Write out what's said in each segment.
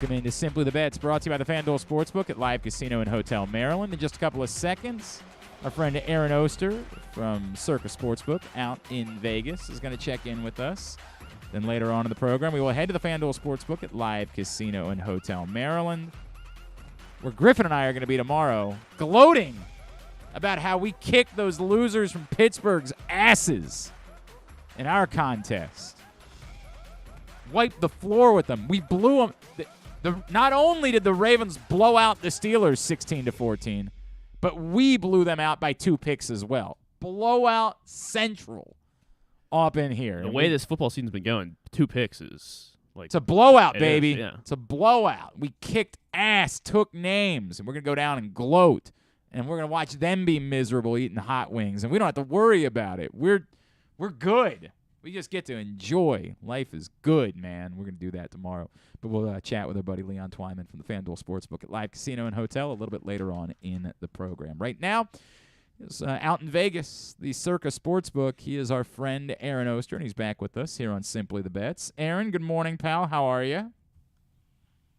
Welcome into Simply the Bets, brought to you by the Fanduel Sportsbook at Live Casino and Hotel Maryland. In just a couple of seconds, our friend Aaron Oster from Circa Sportsbook out in Vegas is going to check in with us. Then later on in the program, we will head to the Fanduel Sportsbook at Live Casino and Hotel Maryland, where Griffin and I are going to be tomorrow, gloating about how we kicked those losers from Pittsburgh's asses in our contest. Wiped the floor with them. We blew them. Not only did the Ravens blow out the Steelers 16-14, but we blew them out by 2 picks as well. Blowout central up in here. The way this football season's been going, 2 picks is like... It's a blowout, baby. Yeah. It's a blowout. We kicked ass, took names, and we're going to go down and gloat. And we're going to watch them be miserable eating hot wings. And we don't have to worry about it. We're good. We just get to enjoy. Life is good, man. We're going to do that tomorrow. But we'll chat with our buddy Leon Twyman from the Fanduel Sportsbook at Live Casino and Hotel a little bit later on in the program. Right now, is out in Vegas, the Circa Sportsbook. He is our friend Aaron Oster, and he's back with us here on Simply the Bets. Aaron, good morning, pal. How are you?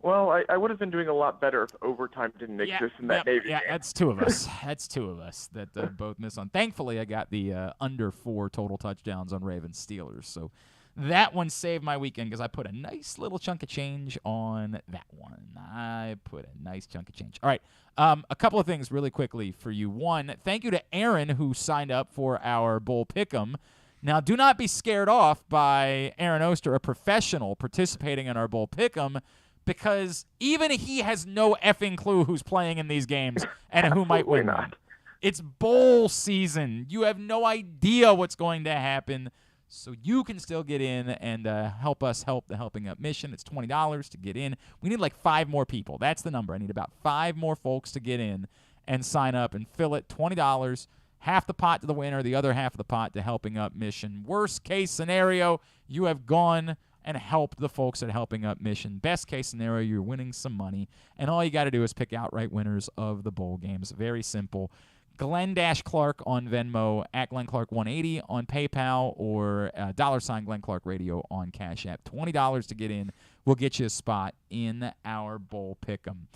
Well, I would have been doing a lot better if overtime didn't exist in that Navy game. That's 2 of us. That's 2 of us that both miss on. Thankfully, I got the under 4 total touchdowns on Ravens Steelers. So that one saved my weekend because I put a nice little chunk of change on that one. I put a nice chunk of change. All right, a couple of things really quickly for you. One, thank you to Aaron who signed up for our Bull Pick'em. Now, do not be scared off by Aaron Oster, a professional participating in our Bull Pick'em, because even he has no effing clue who's playing in these games and who might win. Not. It's bowl season. You have no idea what's going to happen. So you can still get in and help us help the Helping Up mission. It's $20 to get in. We need like 5 more people. That's the number. I need about 5 more folks to get in and sign up and fill it. $20, half the pot to the winner, the other half of the pot to Helping Up mission. Worst case scenario, you have gone and helped the folks at Helping Up mission. Best case scenario, you're winning some money. And all you got to do is pick outright winners of the bowl games. Very simple. Glenn-Clark on Venmo, at GlennClark180 on PayPal, or $ Glenn Clark Radio on Cash App. $20 to get in. We'll get you a spot in our Bowl Pick'em.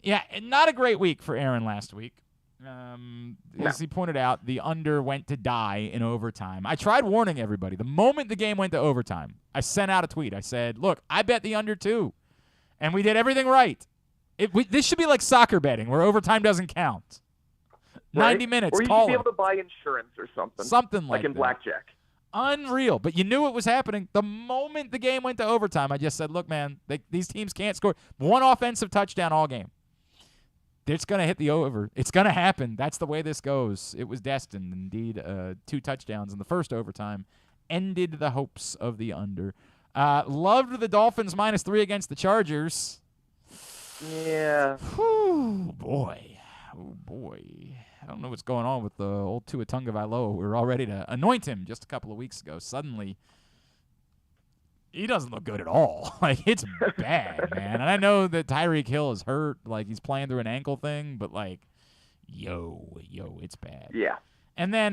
Yeah, not a great week for Aaron last week. As he pointed out, the under went to die in overtime. I tried warning everybody. The moment the game went to overtime, I sent out a tweet. I said, look, I bet the under too. And we did everything right. This should be like soccer betting where overtime doesn't count. Right? 90 minutes, or you call should be it. able to buy insurance or something. Something like in that. blackjack. Unreal. But you knew it was happening. The moment the game went to overtime, I just said, look, man, these teams can't score. 1 offensive touchdown all game. It's going to hit the over. It's going to happen. That's the way this goes. It was destined. Indeed, 2 touchdowns in the first overtime ended the hopes of the under. Loved the Dolphins -3 against the Chargers. Yeah. Whew, boy. Oh, boy. I don't know what's going on with the old Tua Tagovailoa. We were all ready to anoint him just a couple of weeks ago. Suddenly, he doesn't look good at all. Like, it's bad, man. And I know that Tyreek Hill is hurt. Like, he's playing through an ankle thing. But, like, yo, it's bad. Yeah. And then,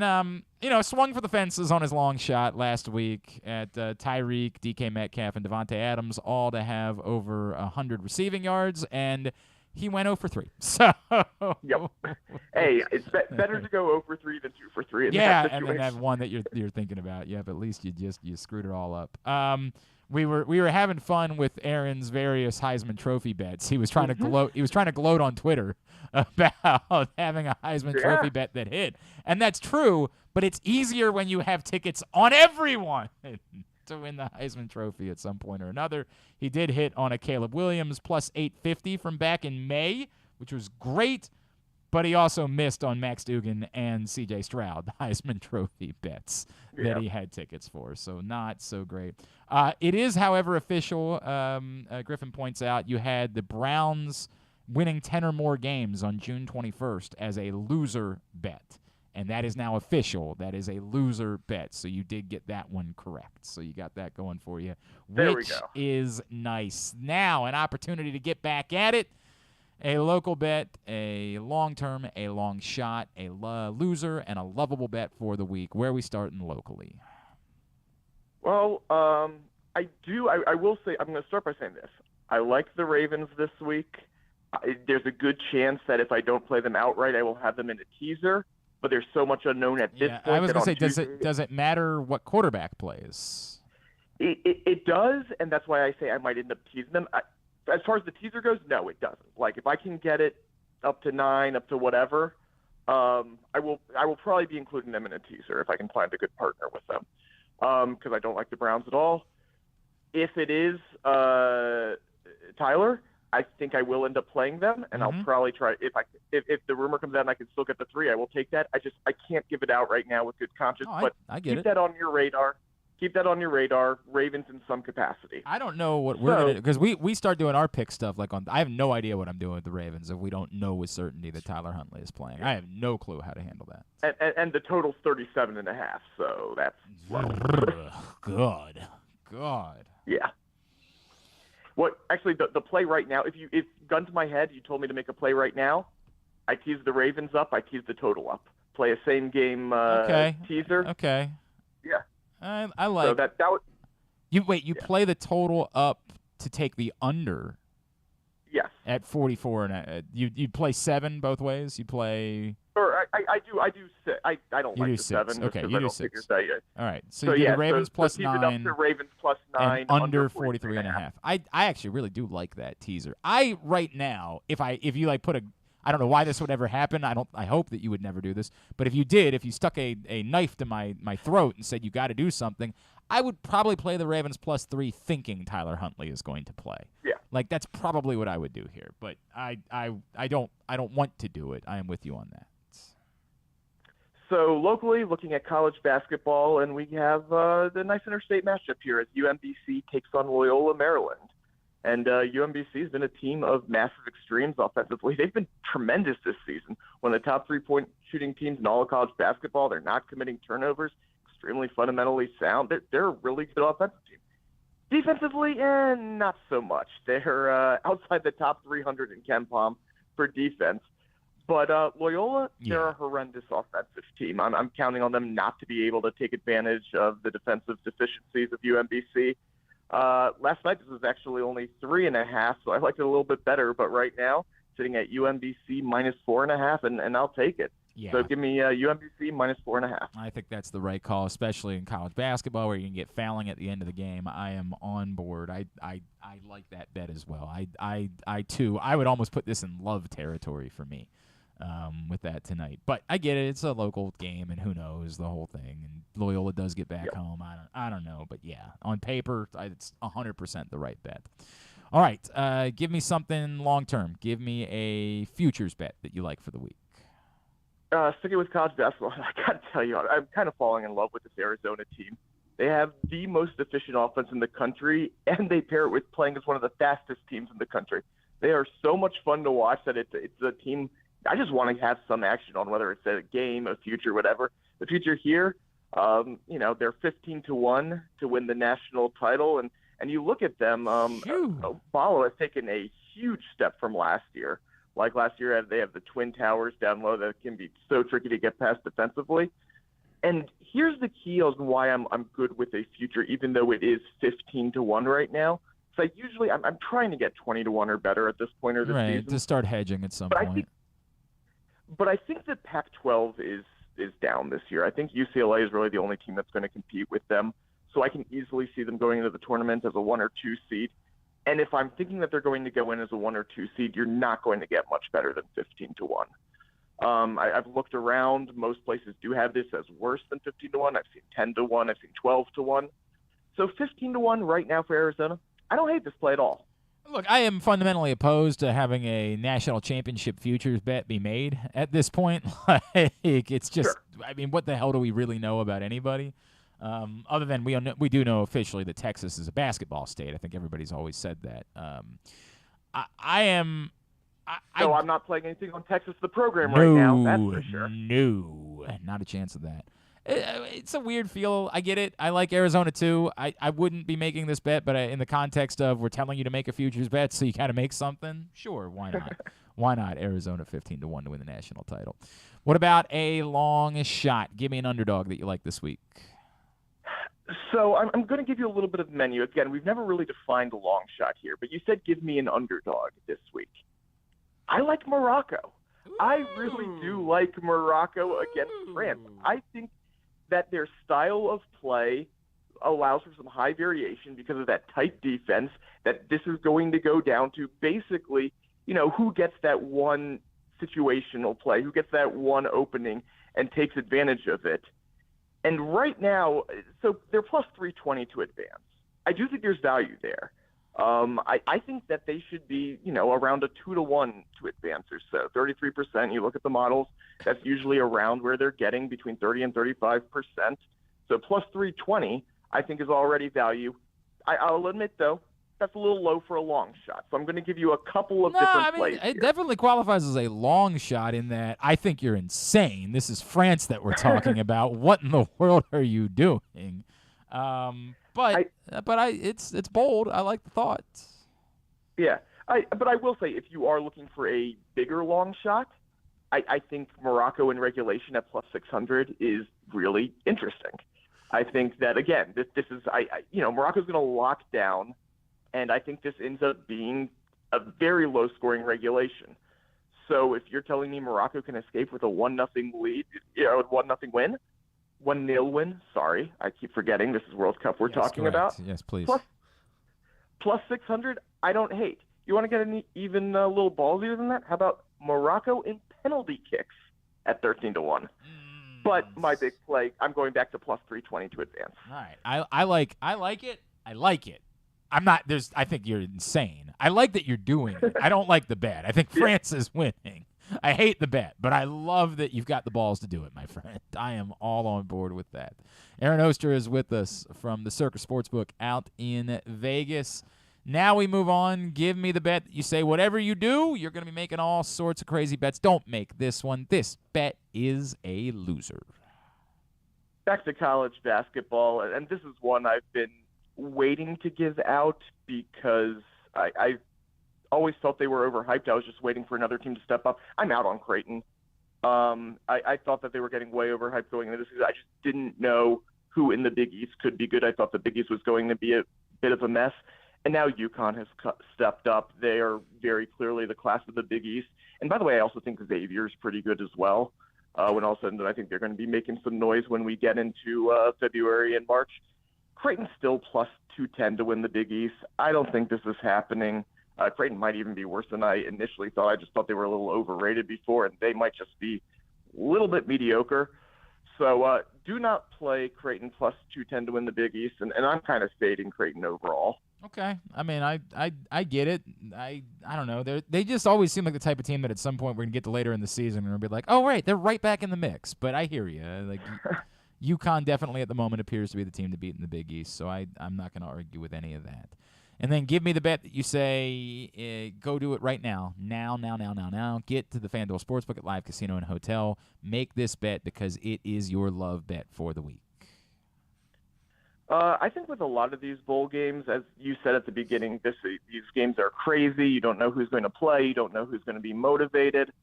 swung for the fences on his long shot last week at Tyreek, DK Metcalf, and Devontae Adams, all to have over 100 receiving yards. And he went 0 for 3. So, yep. Hey, it's better to go 0 for 3 than 2 for 3. In yeah, that and then that one that you're thinking about. Yeah, but at least you screwed it all up. We were having fun with Aaron's various Heisman Trophy bets. He was trying to gloat. He was trying to gloat on Twitter about having a Heisman Trophy bet that hit, and that's true. But it's easier when you have tickets on everyone to win the Heisman Trophy at some point or another. He did hit on a Caleb Williams plus 850 from back in May, which was great, but he also missed on Max Duggan and C.J. Stroud, the Heisman Trophy bets that he had tickets for, so not so great. It is, however, official. Griffin points out you had the Browns winning 10 or more games on June 21st as a loser bet. And that is now official. That is a loser bet. So you did get that one correct. So you got that going for you, which is nice. Now, an opportunity to get back at it. A local bet, a long-term, a long shot, a loser, and a lovable bet for the week. Where are we starting locally? Well, I will say, I'm going to start by saying this. I like the Ravens this week. There's a good chance that if I don't play them outright, I will have them in a teaser. But there's so much unknown at this point. I was going to say, Tuesday, does it matter what quarterback plays? It does, and that's why I say I might end up teasing them. As far as the teaser goes, no, it doesn't. Like, if I can get it up to 9, up to whatever, I will probably be including them in a teaser if I can find a good partner with them, because I don't like the Browns at all. If it is Tyler, I think I will end up playing them, and I'll probably try. If the rumor comes out and I can still get the 3, I will take that. I can't give it out right now with good conscience, but I get keep that on your radar. Keep that on your radar. Ravens in some capacity. I don't know what we're gonna do, because we start doing our pick stuff I have no idea what I'm doing with the Ravens if we don't know with certainty that Tyler Huntley is playing. I have no clue how to handle that. And the total's 37.5, so that's low. God. Yeah. What actually the play right now? If gun to my head, you told me to make a play right now, I tease the Ravens up. I tease the total up. Play a same game teaser. Okay. Yeah. I like. So that would. You play the total up to take the under. Yes. At 44 and you play 7 both ways. You play. Or I do 6. I don't you like do the 6. 7. Okay, you do 6. All right. So you do the Ravens plus 9. Keep it up to Ravens plus 9. And under 43.5. I actually really do like that teaser. Right now, if you like put a, I don't know why this would ever happen. I hope that you would never do this. But if you stuck a knife to my throat and said you got to do something, I would probably play the Ravens plus 3 thinking Tyler Huntley is going to play. Yeah. Like that's probably what I would do here. But I don't want to do it. I am with you on that. So locally, looking at college basketball, and we have the nice interstate matchup here as UMBC takes on Loyola, Maryland. And UMBC has been a team of massive extremes offensively. They've been tremendous this season. One of the top 3-point shooting teams in all of college basketball. They're not committing turnovers, extremely fundamentally sound. They're a really good offensive team. Defensively, not so much. They're outside the top 300 in KenPom for defense. But Loyola, they're a horrendous offensive team. I'm counting on them not to be able to take advantage of the defensive deficiencies of UMBC. Last night, this was actually only 3.5, so I liked it a little bit better. But right now, sitting at UMBC minus 4.5, and I'll take it. Yeah. So give me UMBC minus 4.5. I think that's the right call, especially in college basketball where you can get fouling at the end of the game. I am on board. I like that bet as well. I too, I would almost put this in love territory for me. With that tonight, but I get it. It's a local game, and who knows the whole thing. And Loyola does get back home. I don't know, but yeah, on paper, it's 100% the right bet. All right, give me something long term. Give me a futures bet that you like for the week. Sticking with college basketball, I got to tell you, I'm kind of falling in love with this Arizona team. They have the most efficient offense in the country, and they pair it with playing as one of the fastest teams in the country. They are so much fun to watch that it's a team. I just want to have some action on whether it's a game, a future, whatever. The future here, they're 15-1 to win the national title, and you look at them. Apollo has taken a huge step from last year. Like last year, they have the Twin Towers down low that can be so tricky to get past defensively. And here's the key on why I'm good with a future, even though it is 15-1 right now. So I'm trying to get 20-1 or better at this point of the season. Right, to start hedging at some point. But I think the Pac-12 is down this year. I think UCLA is really the only team that's going to compete with them. So I can easily see them going into the tournament as a 1 or 2 seed. And if I'm thinking that they're going to go in as a 1 or 2 seed, you're not going to get much better than 15-1. I've looked around. Most places do have this as worse than 15-1. I've seen 10-1. I've seen 12-1. So 15-1 right now for Arizona. I don't hate this play at all. Look, I am fundamentally opposed to having a national championship futures bet be made at this point. It's just, sure. I mean, what the hell do we really know about anybody? Other than we do know officially that Texas is a basketball state. I think everybody's always said that. I'm not playing anything on Texas, the program right now. That's for sure. No, not a chance of that. It's a weird feel. I get it. I like Arizona too. I wouldn't be making this bet, but in the context of we're telling you to make a futures bet so you kind of make something, sure, why not? Why not Arizona 15-1 to win the national title? What about a long shot? Give me an underdog that you like this week. So I'm going to give you a little bit of menu. Again, we've never really defined a long shot here, but you said give me an underdog this week. I like Morocco. I really do like Morocco against France. I think that their style of play allows for some high variation because of that tight defense, that this is going to go down to basically, who gets that one situational play, who gets that one opening and takes advantage of it. And right now, so they're plus 320 to advance. I do think there's value there. I think that they should be, around a 2-1 to advance or so. 33%. You look at the models, that's usually around where they're getting, between 30 and 35%. So plus 320, I think, is already value. I'll admit, though, that's a little low for a long shot. So I'm going to give you a couple of different plays it here. definitely qualifies as a long shot in that I think you're insane. This is France that we're talking about. What in the world are you doing? But it's bold. I like the thought. Yeah. But I will say, if you are looking for a bigger long shot, I think Morocco in regulation at plus 600 is really interesting. I think that, again, this is Morocco's going to lock down. And I think this ends up being a very low-scoring regulation. So if you're telling me Morocco can escape with a 1-0 lead, 1-0 win, 1-0 win. Sorry, I keep forgetting this is World Cup we're talking about. Yes, please. Plus 600, I don't hate. You want to get an even little ballsier than that? How about Morocco in penalty kicks at 13-1? But my big play, I'm going back to plus 320 to advance. All right, I like it. I like it. I think you're insane. I like that you're doing it. I don't like the bet. I think France is winning. I hate the bet, but I love that you've got the balls to do it, my friend. I am all on board with that. Aaron Oster is with us from the Circa Sportsbook out in Vegas. Now we move on. Give me the bet. You say whatever you do, you're going to be making all sorts of crazy bets. Don't make this one. This bet is a loser. Back to college basketball, and this is one I've been waiting to give out because I always felt they were overhyped. I was just waiting for another team to step up. I'm out on Creighton. I thought that they were getting way overhyped going into this season. I just didn't know who in the Big East could be good. I thought the Big East was going to be a bit of a mess. And now UConn has stepped up. They are very clearly the class of the Big East. And by the way, I also think Xavier's pretty good as well. When all said and done, I think they're going to be making some noise when we get into February and March. Creighton's still plus 210 to win the Big East. I don't think this is happening. Creighton might even be worse than I initially thought. I just thought they were a little overrated before, and they might just be a little bit mediocre. So do not play Creighton plus 210 to win the Big East, and I'm kind of fading Creighton overall. Okay. I mean, I get it. I don't know. They just always seem like the type of team that at some point we're going to get to later in the season and we'll be like, oh, right, they're right back in the mix. But I hear you. Like, UConn definitely at the moment appears to be the team to beat in the Big East, so I'm not going to argue with any of that. And then give me the bet that you say, go do it right now. Now. Get to the Fanduel Sportsbook at Live Casino and Hotel. Make this bet because it is your love bet for the week. I think with a lot of these bowl games, as you said at the beginning, these games are crazy. You don't know who's going to play. You don't know who's going to be motivated.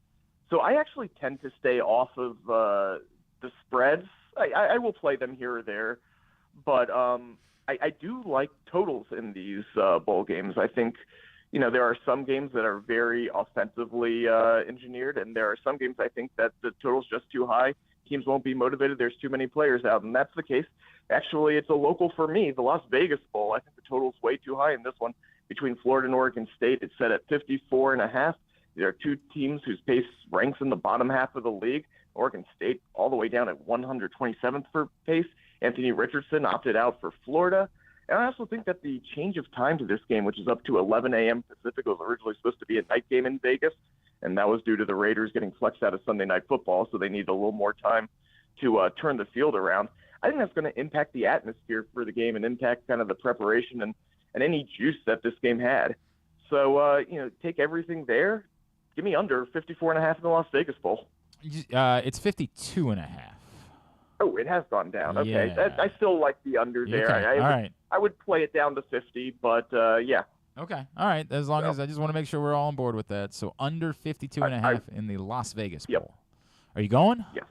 So I actually tend to stay off of the spreads. I will play them here or there, but I do like totals in these bowl games. I think, there are some games that are very offensively engineered, and there are some games I think that the total's just too high. Teams won't be motivated. There's too many players out, and that's the case. Actually, it's a local for me, the Las Vegas Bowl. I think the total's way too high in this one. Between Florida and Oregon State, it's set at 54.5. There are two teams whose pace ranks in the bottom half of the league. Oregon State all the way down at 127th for pace. Anthony Richardson opted out for Florida. And I also think that the change of time to this game, which is up to 11 a.m. Pacific, was originally supposed to be a night game in Vegas, and that was due to the Raiders getting flexed out of Sunday Night Football, so they needed a little more time to turn the field around. I think that's going to impact the atmosphere for the game and impact kind of the preparation and any juice that this game had. So, take everything there. Give me under 54.5 in the Las Vegas Bowl. It's 52.5. Oh, it has gone down. Okay. Yeah. I still like the under there. Okay. All right. I would play it down to 50, but yeah. Okay. All right. As long as I just want to make sure we're all on board with that. So under 52.5 in the Las Vegas Bowl. Yep. Are you going? Yes.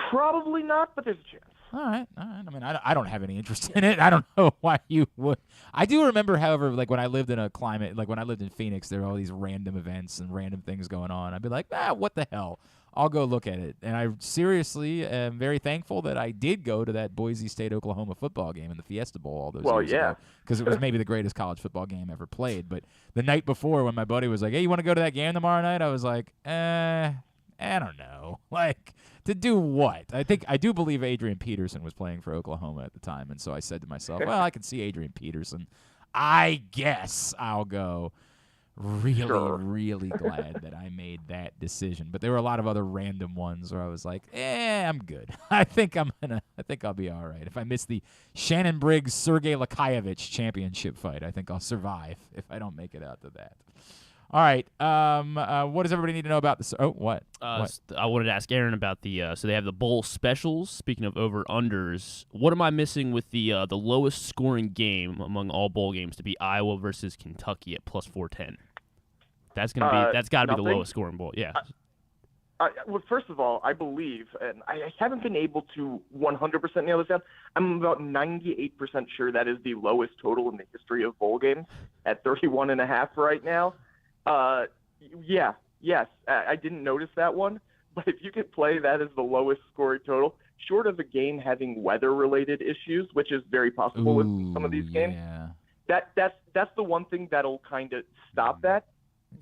Probably not, but there's a chance. All right. I mean, I don't have any interest in it. I don't know why you would. I do remember, however, like when I lived in a climate, like when I lived in Phoenix, there were all these random events and random things going on. I'd be like, what the hell? I'll go look at it. And I seriously am very thankful that I did go to that Boise State Oklahoma football game in the Fiesta Bowl all those years ago, because it was maybe the greatest college football game ever played. But the night before, when my buddy was like, "Hey, you want to go to that game tomorrow night?" I was like, I don't know. Like, to do what? I do believe Adrian Peterson was playing for Oklahoma at the time, and so I said to myself, well, I can see Adrian Peterson. I guess I'll go. Really glad that I made that decision. But there were a lot of other random ones where I was like, I'm good. I think I'll be all right. If I miss the Shannon Briggs Sergey Lakaevich championship fight, I think I'll survive if I don't make it out to that. All right. What does everybody need to know about this? Oh, what? What? I wanted to ask Aaron about the. So they have the bowl specials. Speaking of over unders, what am I missing with the lowest scoring game among all bowl games to be Iowa versus Kentucky at plus 410? That's got to be the lowest scoring bowl. Yeah. Well, first of all, I believe, and I haven't been able to 100% nail this down. I'm about 98% sure that is the lowest total in the history of bowl games at 31.5 right now. Yes, I didn't notice that one, but if you could play that as the lowest scoring total, short of a game having weather-related issues, which is very possible with some of these games, that's the one thing that'll kind of stop that.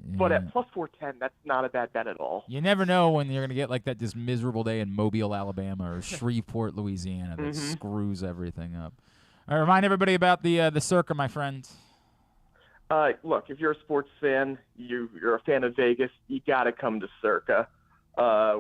Yeah. But at plus 410, that's not a bad bet at all. You never know when you're going to get like that just miserable day in Mobile, Alabama, or Shreveport, Louisiana that screws everything up. All right, remind everybody about the Circa, my friend. Look, if you're a sports fan, you're a fan of Vegas, you got to come to Circa.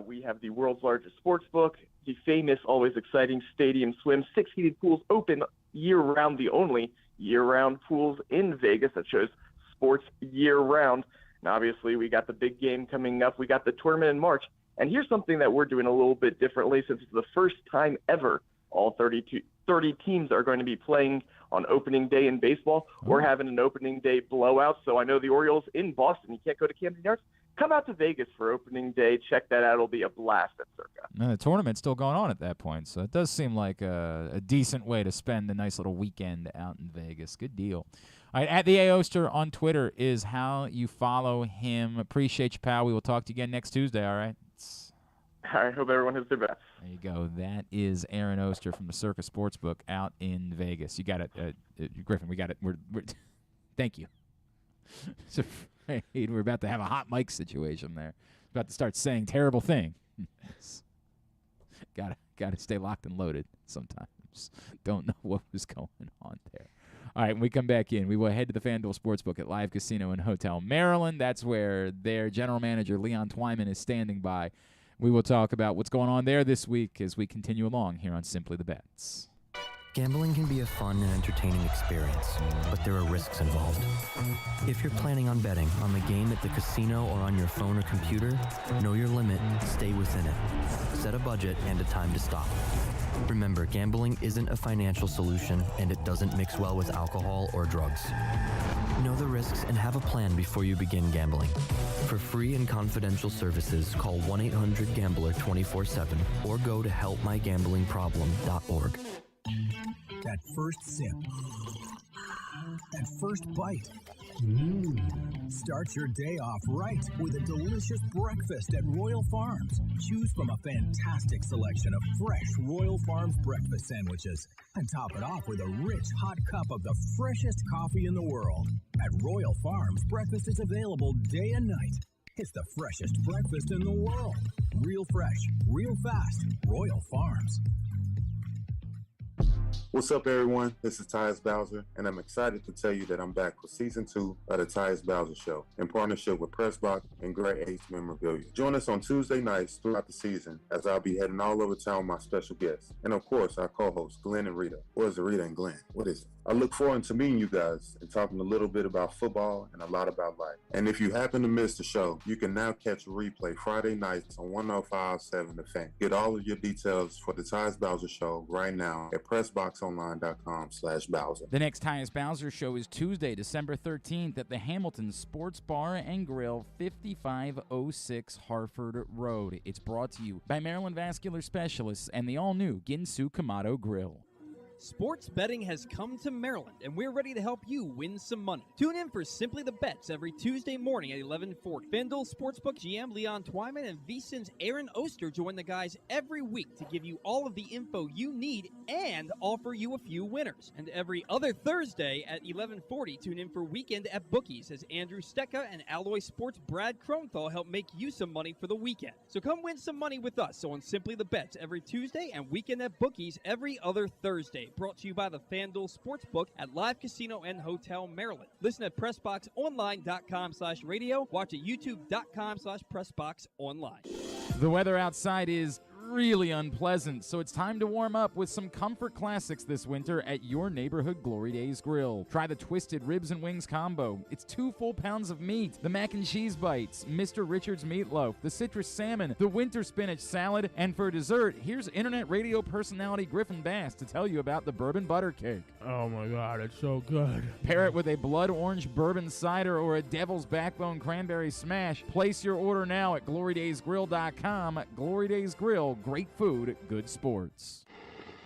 We have the world's largest sportsbook, the famous, always exciting stadium swim, 6 heated pools open year-round, the only year-round pools in Vegas that shows sports year-round. And obviously, we got the big game coming up. We got the tournament in March. And here's something that we're doing a little bit differently since it's the first time ever all 30 teams are going to be playing on opening day in baseball. We're having an opening day blowout. So I know the Orioles in Boston, you can't go to Camden Yards. Come out to Vegas for opening day. Check that out. It'll be a blast at Circa. And the tournament's still going on at that point, so it does seem like a decent way to spend a nice little weekend out in Vegas. Good deal. All right, at the Oster on Twitter is how you follow him. Appreciate you, pal. We will talk to you again next Tuesday, all right? I hope everyone has their best. There you go. That is Aaron Oster from the Circa Sportsbook out in Vegas. You got it, Griffin. We got it. We're thank you. So, we're about to have a hot mic situation there. About to start saying terrible things. Gotta stay locked and loaded sometimes. Don't know what was going on there. All right, when we come back in, we will head to the Fanduel Sportsbook at Live Casino and Hotel Maryland. That's where their general manager, Leon Twyman, is standing by. We will talk about what's going on there this week as we continue along here on Simply the Bets. Gambling can be a fun and entertaining experience, but there are risks involved. If you're planning on betting on the game at the casino or on your phone or computer, know your limit, stay within it. Set a budget and a time to stop. Remember, gambling isn't a financial solution, and it doesn't mix well with alcohol or drugs. Know the risks and have a plan before you begin gambling. For free and confidential services, call 1-800-GAMBLER 24/7 or go to helpmygamblingproblem.org. That first sip. That first bite. Start your day off right with a delicious breakfast at Royal Farms. Choose from a fantastic selection of fresh Royal Farms breakfast sandwiches and top it off with a rich hot cup of the freshest coffee in the world. At Royal Farms, breakfast is available day and night. It's the freshest breakfast in the world. Real fresh, real fast. Royal Farms. What's up, everyone? This is Tyus Bowser, and I'm excited to tell you that I'm back for Season 2 of the Tyus Bowser Show in partnership with Pressbox and Great H Memorabilia. Join us on Tuesday nights throughout the season as I'll be heading all over town with my special guests. And, of course, our co-hosts, Glenn and Rita. Or is it Rita and Glenn? What is it? I look forward to meeting you guys and talking a little bit about football and a lot about life. And if you happen to miss the show, you can now catch a replay Friday nights on 105.7 The Fan. Get all of your details for the Tyus Bowser Show right now at PressBoxOnline.com/Bowser. The next Tyus Bowser Show is Tuesday, December 13th at the Hamilton Sports Bar and Grill, 5506 Harford Road. It's brought to you by Maryland Vascular Specialists and the all-new Ginsu Kamado Grill. Sports betting has come to Maryland, and we're ready to help you win some money. Tune in for Simply the Bets every Tuesday morning at 11:40. Fanduel Sportsbook GM Leon Twyman and VSiN's Aaron Oster join the guys every week to give you all of the info you need and offer you a few winners. And every other Thursday at 11:40, tune in for Weekend at Bookies as Andrew Stecca and Alloy Sports' Brad Kronthal help make you some money for the weekend. So come win some money with us on Simply the Bets every Tuesday and Weekend at Bookies every other Thursday. Brought to you by the Fanduel Sportsbook at Live Casino and Hotel Maryland. Listen at PressBoxOnline.com/radio. Watch at YouTube.com/PressBoxOnline. The weather outside is really unpleasant, so it's time to warm up with some comfort classics this winter at your neighborhood Glory Days Grill. Try the Twisted Ribs and Wings combo. It's 2 full pounds of meat, the mac and cheese bites, Mr. Richards meatloaf, the citrus salmon, the winter spinach salad, and for dessert, here's internet radio personality Griffin Bass to tell you about the bourbon butter cake. Oh my God, it's so good. Pair it with a blood orange bourbon cider or a devil's backbone cranberry smash. Place your order now at glorydaysgrill.com. Glory Days Grill. Great food, good sports.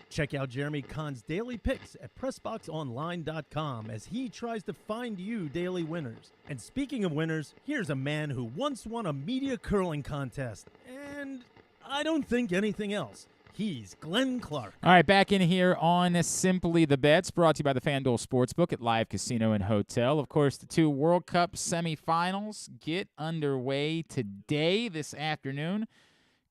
Check out Jeremy Kahn's daily picks at PressBoxOnline.com as he tries to find you daily winners. And speaking of winners, here's a man who once won a media curling contest. And I don't think anything else. He's Glenn Clark. All right, back in here on Simply the Bets, brought to you by the Fanduel Sportsbook at Live Casino and Hotel. Of course, the 2 World Cup semifinals get underway today, this afternoon.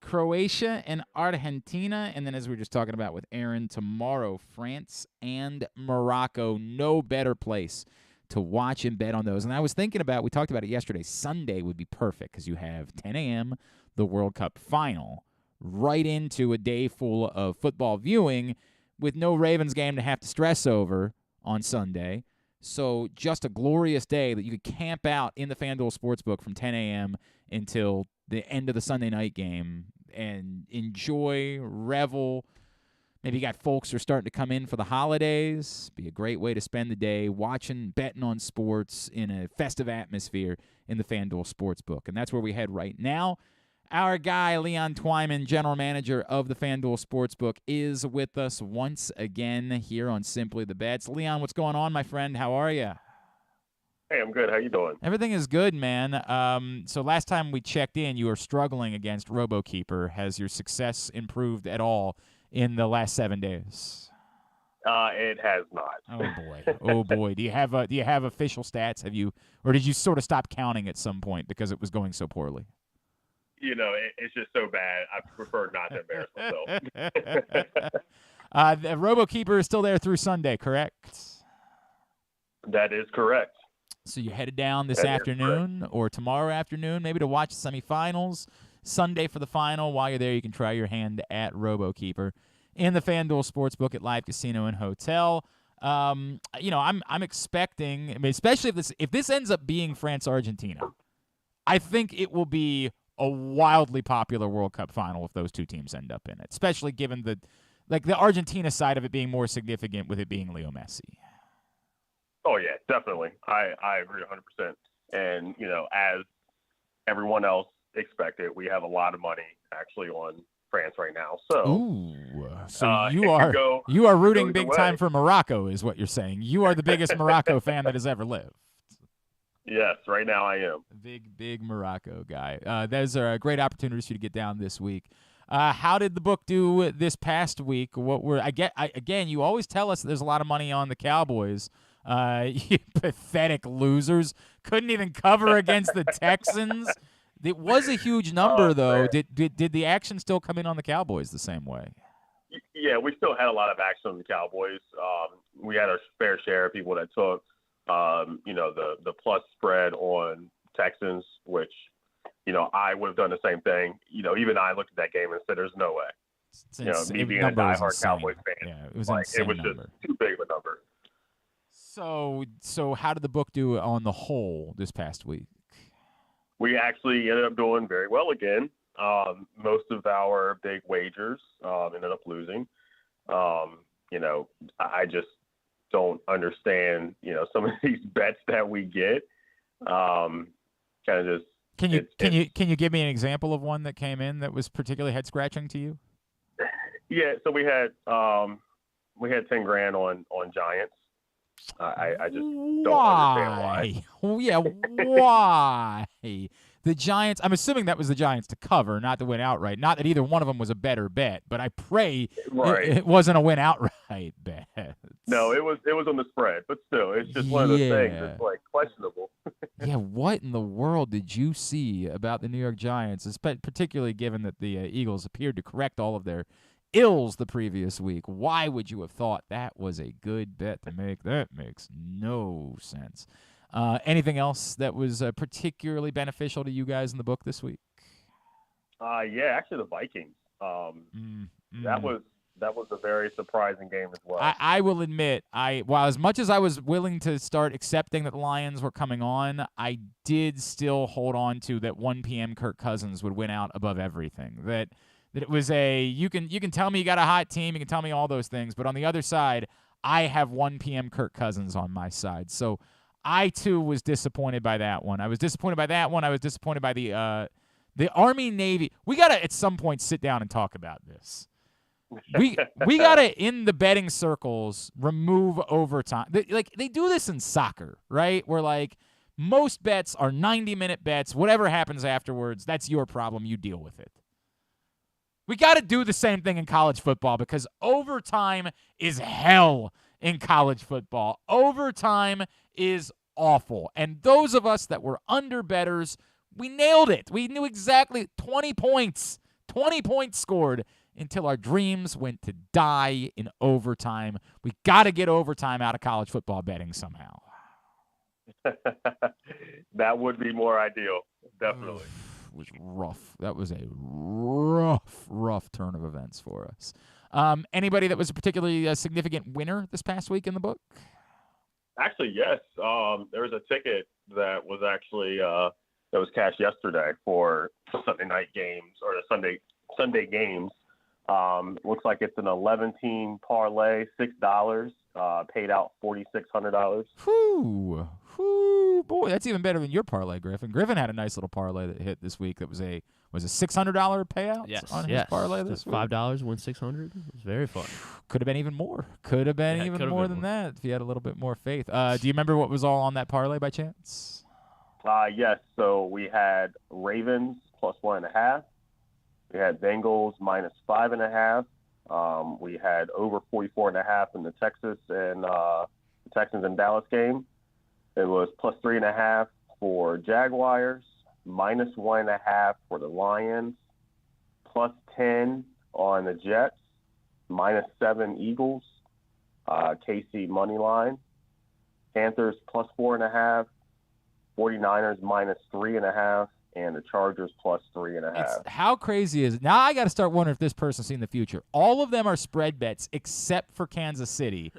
Croatia and Argentina, and then as we were just talking about with Aaron, tomorrow, France and Morocco. No better place to watch and bet on those. And I was thinking about, we talked about it yesterday, Sunday would be perfect because you have 10 a.m., the World Cup final, right into a day full of football viewing with no Ravens game to have to stress over on Sunday. So just a glorious day that you could camp out in the Fanduel Sportsbook from 10 a.m. until the end of the Sunday night game and enjoy, revel. Maybe you got folks who are starting to come in for the holidays. Be a great way to spend the day watching, betting on sports in a festive atmosphere in the Fanduel Sportsbook. And that's where we head right now. Our guy, Leon Twyman, general manager of the Fanduel Sportsbook, is with us once again here on Simply the Bets. Leon, what's going on, my friend? How are you? Hey, I'm good. How you doing? Everything is good, man. So last time we checked in, you were struggling against RoboKeeper. Has your success improved at all in the last 7 days? It has not. Oh boy. Oh boy. Do you have official stats? Have you, or did you sort of stop counting at some point because it was going so poorly? You know, it's just so bad. I prefer not to embarrass myself. The RoboKeeper is still there through Sunday, correct? That is correct. So you headed down this afternoon or tomorrow afternoon maybe to watch the semifinals. Sunday for the final. While you're there, you can try your hand at RoboKeeper in the Fanduel Sportsbook at Live Casino and Hotel. I'm expecting, I mean, especially if this ends up being France-Argentina, I think it will be a wildly popular World Cup final if those two teams end up in it, especially given the Argentina side of it being more significant with it being Leo Messi. Oh, yeah, definitely. I agree 100%. And, you know, as everyone else expected, we have a lot of money actually on France right now. So, you are rooting big time for Morocco is what you're saying. You are the biggest Morocco fan that has ever lived. Yes, right now I am. Big Morocco guy. Those are great opportunities for you to get down this week. How did the book do this past week? Again, you always tell us that there's a lot of money on the Cowboys. You pathetic losers. Couldn't even cover against the Texans. It was a huge number, though. Did the action still come in on the Cowboys the same way? Yeah, we still had a lot of action on the Cowboys. We had our fair share of people that took, the plus spread on Texans, which, I would have done the same thing. Even I looked at that game and said, "There's no way." Me being a diehard Cowboys fan, yeah, it was insane. It was number. just too big of a number. So how did the book do on the whole this past week? We actually ended up doing very well again. Most of our big wagers ended up losing. I just don't understand, some of these bets that we get. Kind of just. Can you give me an example of one that came in that was particularly head scratching to you? Yeah, so we had $10,000 on Giants. I just don't understand why. Yeah, why? The Giants, I'm assuming that was the Giants to cover, not to win outright. Not that either one of them was a better bet, but I pray it wasn't a win outright bet. No, it was on the spread, but still, it's just one of those things that's like questionable. Yeah, what in the world did you see about the New York Giants, particularly given that the Eagles appeared to correct all of their ills the previous week? Why would you have thought that was a good bet to make? That makes no sense. Anything else that was particularly beneficial to you guys in the book this week? Yeah, actually the Vikings. That was a very surprising game as well. I will admit, while as much as I was willing to start accepting that the Lions were coming on, I did still hold on to that 1 p.m. Kirk Cousins would win out above everything. That it was you can tell me you got a hot team, you can tell me all those things, but on the other side, I have 1 p.m. Kirk Cousins on my side. So I too was disappointed by that one. I was disappointed by that one. I was disappointed by the Army Navy. We gotta at some point sit down and talk about this. We gotta in the betting circles remove overtime. They do this in soccer, right? Where like most bets are 90-minute bets. Whatever happens afterwards, that's your problem. You deal with it. We got to do the same thing in college football because overtime is hell in college football. Overtime is awful. And those of us that were under bettors, we nailed it. We knew exactly 20 points. 20 points scored until our dreams went to die in overtime. We got to get overtime out of college football betting somehow. That would be more ideal, definitely. It was rough. That was a rough turn of events for us. Anybody that was a particularly significant winner this past week in the book? Actually, yes. There was a ticket that was actually that was cashed yesterday for Sunday night games or the Sunday games. Looks like it's an 11-team parlay, $6. Paid out $4,600. Whew, boy, that's even better than your parlay, Griffin. Griffin had a nice little parlay that hit this week. That was a $600 payout on his parlay this week. $5 win $600. It was very fun. Could have been even more. Could have been even more than that if you had a little bit more faith. Do you remember what was all on that parlay by chance? Yes. So we had Ravens plus 1.5. We had Bengals minus 5.5. We had over 44.5 in the Texans and Dallas game. It was plus 3.5 for Jaguars, minus 1.5 for the Lions, plus 10 on the Jets, minus 7 Eagles, KC money line, Panthers plus 4.5, 49ers minus 3.5, and the Chargers plus 3.5. How crazy is it? Now I got to start wondering if this person's seen the future. All of them are spread bets except for Kansas City,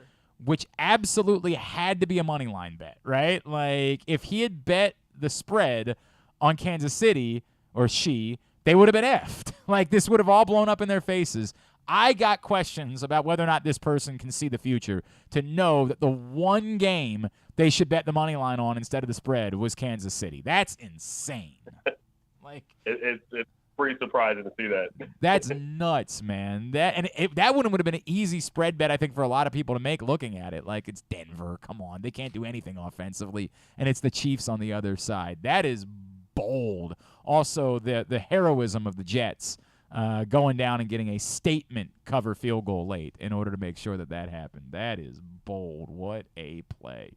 which absolutely had to be a money line bet, right? Like if he had bet the spread on Kansas City or they would have been effed. Like this would have all blown up in their faces. I got questions about whether or not this person can see the future to know that the one game they should bet the money line on instead of the spread was Kansas City. That's insane. Like it's pretty surprising to see that. That's nuts, man. That one would have been an easy spread bet, I think, for a lot of people to make looking at it. Like, it's Denver. Come on. They can't do anything offensively. And it's the Chiefs on the other side. That is bold. Also, the heroism of the Jets going down and getting a statement cover field goal late in order to make sure that happened. That is bold. What a play.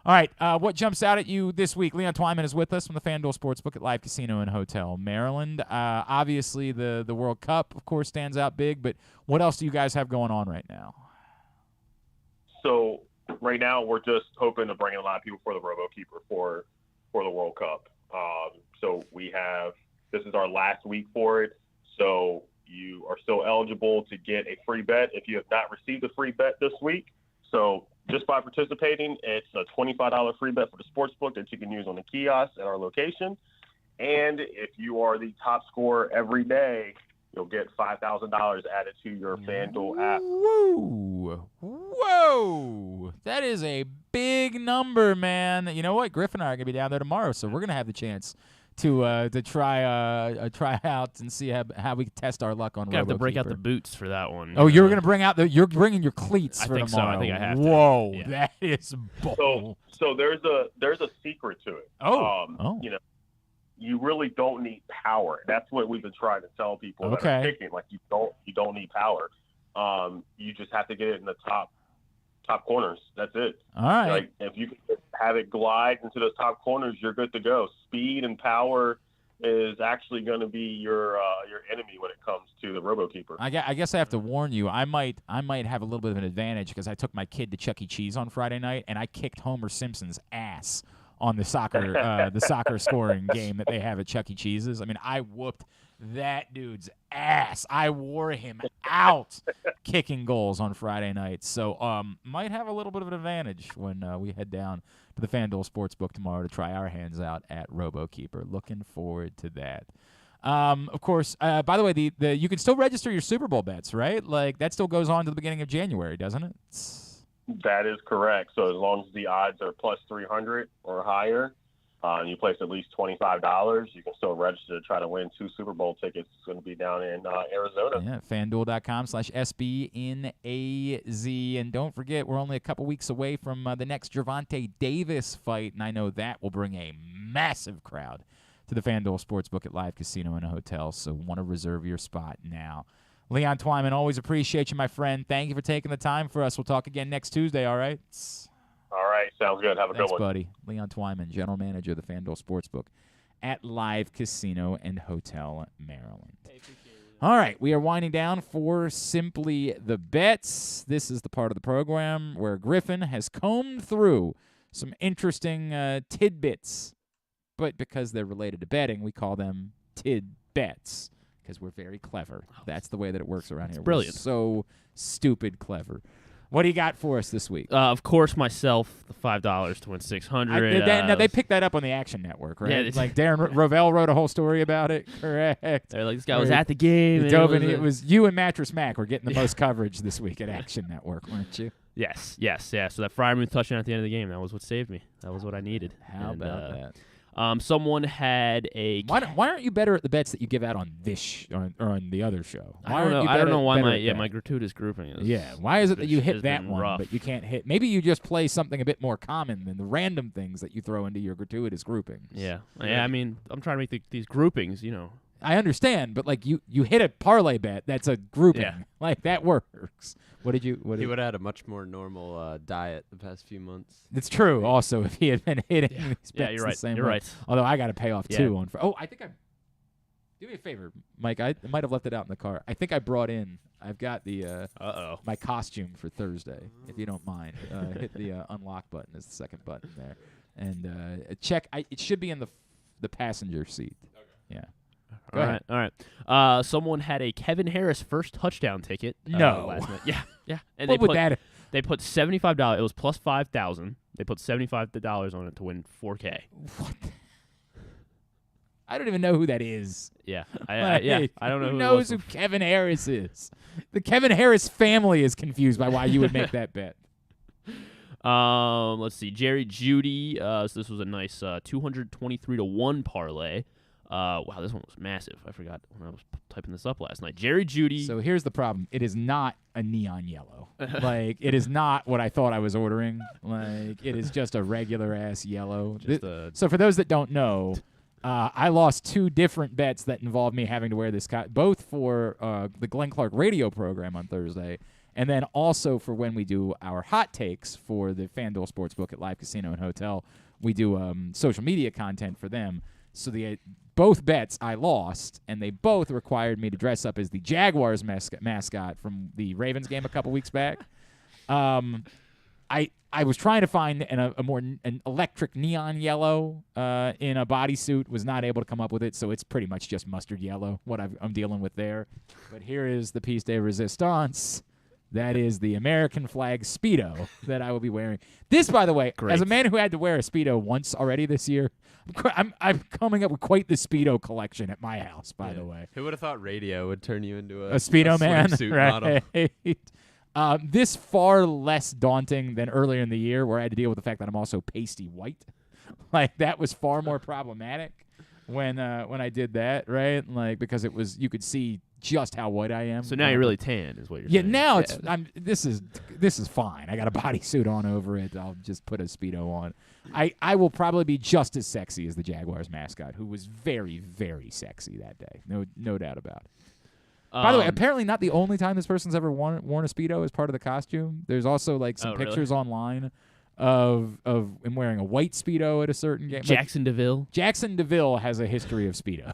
All right, what jumps out at you this week? Leon Twyman is with us from the Fanduel Sportsbook at Live Casino and Hotel Maryland. Obviously, the World Cup, of course, stands out big, but what else do you guys have going on right now? So right now we're just hoping to bring in a lot of people for the RoboKeeper for the World Cup. So this is our last week for it, so you are still eligible to get a free bet if you have not received a free bet this week. So just by participating, it's a $25 free bet for the Sportsbook that you can use on the kiosk at our location. And if you are the top scorer every day, you'll get $5,000 added to your Fanduel app. Whoa! That is a big number, man. You know what? Griffin and I are going to be down there tomorrow, so we're going to have the chance to try out and see how we can test our luck on RoboKeeper. You have to break out the boots for that one. Oh, you're going to bring out you're bringing your cleats for think tomorrow. So. I think I have to. Whoa, Yeah. that is bold. So there's a secret to it. You know, you really don't need power. That's what we've been trying to tell people that are picking. Like you don't need power. You just have to get it in the top corners. That's it. All right. Like if you can have it glide into those top corners, you're good to go. Speed and power is actually going to be your enemy when it comes to the RoboKeeper. I guess I have to warn you. I might have a little bit of an advantage because I took my kid to Chuck E. Cheese on Friday night and I kicked Homer Simpson's ass on the soccer scoring game that they have at Chuck E. Cheese's. I mean, I whooped that dude's ass. I wore him out kicking goals on Friday night. So might have a little bit of an advantage when we head down to the Fanduel Sportsbook tomorrow to try our hands out at RoboKeeper. Looking forward to that. Of course, by the way, the you can still register your Super Bowl bets, right? Like that still goes on to the beginning of January, doesn't it? That is correct. So as long as the odds are plus 300 or higher, you place at least $25, you can still register to try to win 2 Super Bowl tickets. It's going to be down in Arizona. Yeah, FanDuel.com/SBNAZ. And don't forget, we're only a couple weeks away from the next Gervonta Davis fight, and I know that will bring a massive crowd to the Fanduel Sportsbook at Live Casino and Hotel, so want to reserve your spot now. Leon Twyman, always appreciate you, my friend. Thank you for taking the time for us. We'll talk again next Tuesday, all right? All right, sounds good. Have a Thanks, good one. buddy. Leon Twyman, General Manager of the Fanduel Sportsbook at Live Casino and Hotel, Maryland. All right, we are winding down for Simply the Bets. This is the part of the program where Griffin has combed through some interesting tidbits, but because they're related to betting, we call them tidbets because we're very clever. That's the way that it works around here. Brilliant. We're so stupid clever. What do you got for us this week? Of course, myself, the $5 to win $600. Now they picked that up on the Action Network, right? Yeah, like Darren Rovell wrote a whole story about it. Correct. They're like, this guy was at the game. It was you and Mattress Mac were getting the most coverage this week at Action Network, weren't you? Yes. So that Freiermuth touchdown at the end of the game, that was what saved me. That was what I needed. How about that? Someone had a. Why aren't you better at the bets that you give out on this or on the other show? I don't know why my gratuitous grouping is. Yeah. Why is it that you hit that one, rough. but you can't hit? Maybe you just play something a bit more common than the random things that you throw into your gratuitous groupings. Yeah. I mean, I'm trying to make these groupings, I understand, but like you hit a parlay bet, that's a grouping. Yeah. Like that works. He would have had a much more normal diet the past few months. It's true. Also, if he had been hitting these bets you're right. the same You're way. right. Although I got to pay off too on. I think I. Do me a favor, Mike. I might have left it out in the car. I think I brought in. I've got the my costume for Thursday. If you don't mind, hit the unlock button as the second button there, and check. It should be in the passenger seat. Okay. Yeah. Go ahead. All right. Someone had a Kevin Harris first touchdown ticket. Last night. Yeah. And what would that? They put $75. It was plus 5,000. They put $75 on it to win $4K. What? I don't even know who that is. Yeah. I don't know who knows who Kevin Harris is. The Kevin Harris family is confused by why you would make that bet. Let's see. Jerry Jeudy. So this was a nice 223-1 parlay. Wow, this one was massive. I forgot when I was typing this up last night. Jerry Jeudy. So here's the problem. It is not a neon yellow. Like, it is not what I thought I was ordering. Like, it is just a regular-ass yellow. So for those that don't know, I lost 2 different bets that involved me having to wear this both for the Glenn Clark radio program on Thursday and then also for when we do our hot takes for the Fanduel Sportsbook at Live Casino and Hotel. We do social media content for them. So both bets I lost, and they both required me to dress up as the Jaguars mascot from the Ravens game a couple weeks back. I was trying to find an electric neon yellow in a bodysuit, was not able to come up with it, so it's pretty much just mustard yellow, what I'm dealing with there. But here is the piece de resistance. That is the American flag Speedo that I will be wearing. This, by the way, as a man who had to wear a Speedo once already this year, I'm coming up with quite the Speedo collection at my house, by the way. Who would have thought radio would turn you into a Speedo man? Right. Model. This far less daunting than earlier in the year where I had to deal with the fact that I'm also pasty white. Like, that was far more problematic when I did that, right? Like, because it was, you could see just how white I am. So now you're really tan, is what you're saying. Yeah, now it's this is fine. I got a bodysuit on over it. I'll just put a Speedo on. I will probably be just as sexy as the Jaguars mascot, who was very, very sexy that day. No doubt about it. By the way, apparently not the only time this person's ever worn a Speedo as part of the costume. There's also like some pictures online of him wearing a white Speedo at a certain game. Jackson DeVille has a history of Speedo.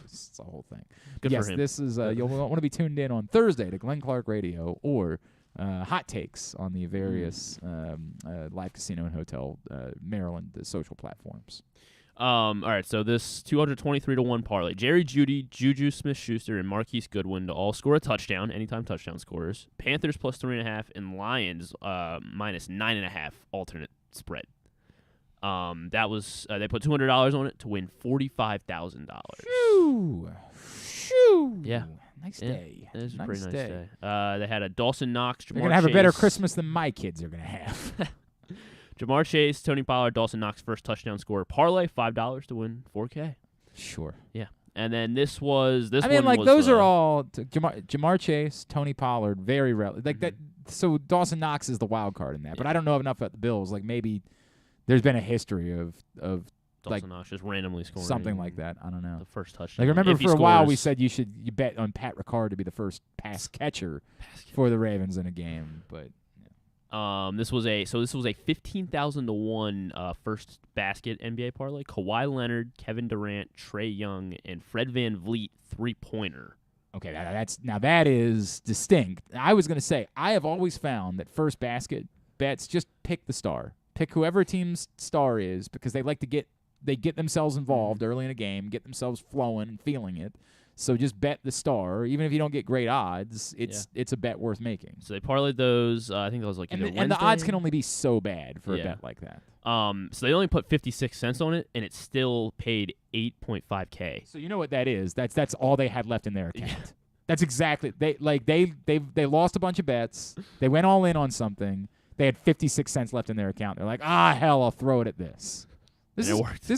It's the whole thing. Good yes, for him. This is you'll want to be tuned in on Thursday to Glenn Clark Radio or Hot Takes on the various live casino and hotel Maryland social platforms. All right, so this 223-1 parlay. Jerry Jeudy, Juju Smith-Schuster, and Marquise Goodwin to all score a touchdown, anytime touchdown scorers. Panthers plus 3.5, and Lions minus 9.5 alternate spread. That was they put $200 on it to win $45,000. Shoo! Yeah. Nice day. It was a nice pretty nice day. day. They had a Dawson Knox, Jamar They're going to have a better Chase. Christmas than my kids are going to have. Jamar Chase, Tony Pollard, Dawson Knox, first touchdown scorer. Parlay, $5 to win $4K. Sure. Yeah. And then this was I mean, like, those are all Jamar Chase, Tony Pollard, very relevant. Like that. So Dawson Knox is the wild card in that. But I don't know enough about the Bills. Like, maybe there's been a history of Dawson Knox just randomly scoring something like that. I don't know. The first touchdown. Like, remember if for a while we said you bet on Pat Ricard to be the first pass catcher for the Ravens in a game, but. This was a 15,000-1 first basket NBA parlay. Kawhi Leonard, Kevin Durant, Trae Young, and Fred VanVleet 3-pointer. Okay, that is distinct. I was going to say I have always found that first basket bets just pick the star, pick whoever team's star is, because they get themselves involved early in a game, get themselves flowing and feeling it. So just bet the star, even if you don't get great odds. It's a bet worth making. So they parlayed those. I think that was like either and the odds can only be so bad for a bet like that. So they only put 56 cents on it, and it still paid $8.5K. So you know what that is? That's all they had left in their account. Yeah. That's exactly they lost a bunch of bets. They went all in on something. They had 56 cents left in their account. They're like, hell, I'll throw it at this. This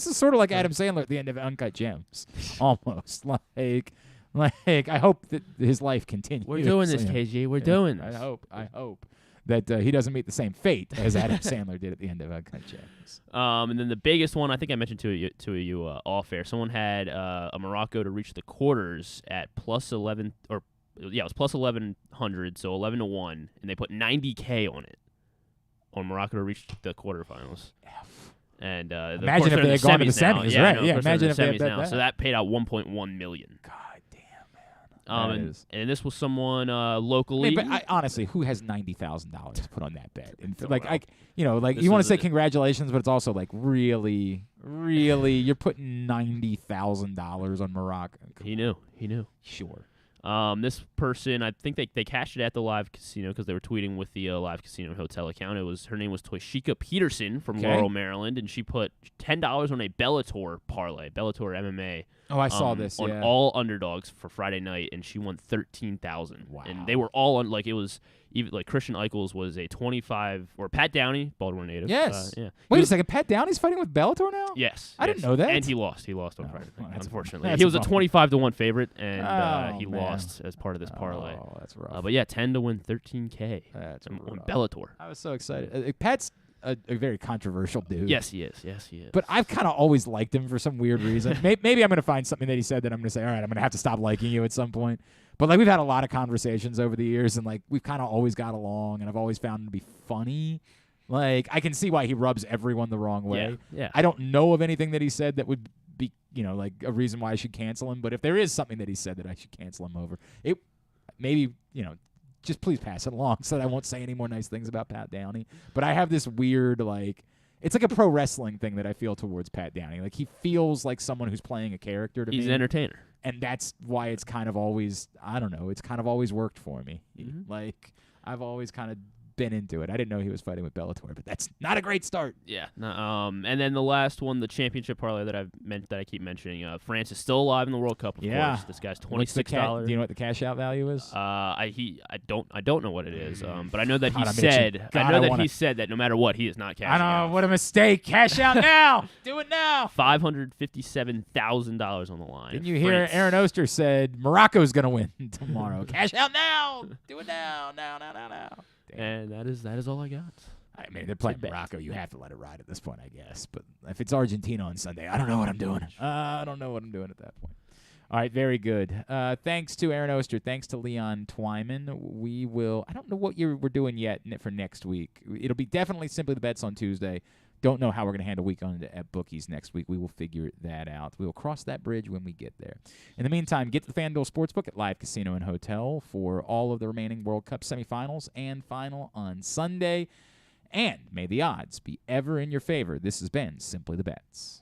is sort of like Adam Sandler at the end of Uncut Gems, almost. Like I hope that his life continues. We're doing this, KG. We're doing this. I hope that he doesn't meet the same fate as Adam Sandler did at the end of Uncut Gems. And then the biggest one, I think I mentioned to you off air. Someone had a Morocco to reach the quarters at plus 11, it was plus 1,100, so 11-1, and they put $90K on it on Morocco to reach the quarterfinals. Imagine And if they had gone to the semis, now. right? Yeah, imagine if they had bet that. So that paid out $1.1 million. God damn, man. And this was someone locally. But honestly, who has $90,000 to put on that bet? And you want to say congratulations, but it's also like really, you're putting $90,000 on Morocco. He knew. Sure. This person, I think they cashed it at the live casino because they were tweeting with the live casino hotel account. Her name was Toshika Peterson from Laurel, Maryland, and she put $10 on a Bellator parlay, Bellator MMA. Oh, I saw this. On all underdogs for Friday night, and she won $13,000. Wow! And they were all on it was even like Christian Eichels was a 25, or Pat Downey, Baltimore native. Yes. Wait a second, Pat Downey's fighting with Bellator now? Yes. I didn't know that. And he lost. He lost on Friday night, unfortunately. That's he was a 25-1 favorite, and he man. lost as part of this parlay. Oh, that's rough. But 10 to win $13K. That's on rough. Bellator. I was so excited. Pat's a very controversial dude. Yes, he is. But I've kind of always liked him for some weird reason. Maybe I'm going to find something that he said that I'm going to say, all right, I'm going to have to stop liking you at some point. But we've had a lot of conversations over the years, and we've kind of always got along, and I've always found him to be funny. I can see why he rubs everyone the wrong way. Yeah. I don't know of anything that he said that would be, a reason why I should cancel him. But if there is something that he said that I should cancel him over, just please pass it along so that I won't say any more nice things about Pat Downey. But I have this weird, it's like a pro wrestling thing that I feel towards Pat Downey. He feels like someone who's playing a character to me. He's an entertainer. And that's why it's kind of always, I don't know, it's kind of always worked for me. Mm-hmm. I've always kind of been into it. I didn't know he was fighting with Bellator, but that's not a great start. Yeah. And then the last one, the championship parlay that I keep mentioning. France is still alive in the World Cup. Of course. This guy's $26. Do you know what the cash out value is? I don't know what it is. But I know that he said that no matter what, he is not cashing out. I know. What a mistake. Cash out now. Do it now. $557,000 on the line. Didn't you hear Aaron Oster said Morocco's going to win tomorrow? Cash out now. Do it now. Now. And that is all I got. I mean, they're playing Morocco. You have to let it ride at this point, I guess. But if it's Argentina on Sunday, I don't know what I'm doing. I don't know what I'm doing at that point. All right, very good. Thanks to Aaron Oster. Thanks to Leon Twyman. We will – I don't know what we're doing yet for next week. It'll be definitely Simply the Bets on Tuesday. Don't know how we're going to handle week on at bookies next week. We will figure that out. We will cross that bridge when we get there. In the meantime, get the Fanduel Sportsbook at Live Casino and Hotel for all of the remaining World Cup semifinals and final on Sunday. And may the odds be ever in your favor. This has been Simply the Bets.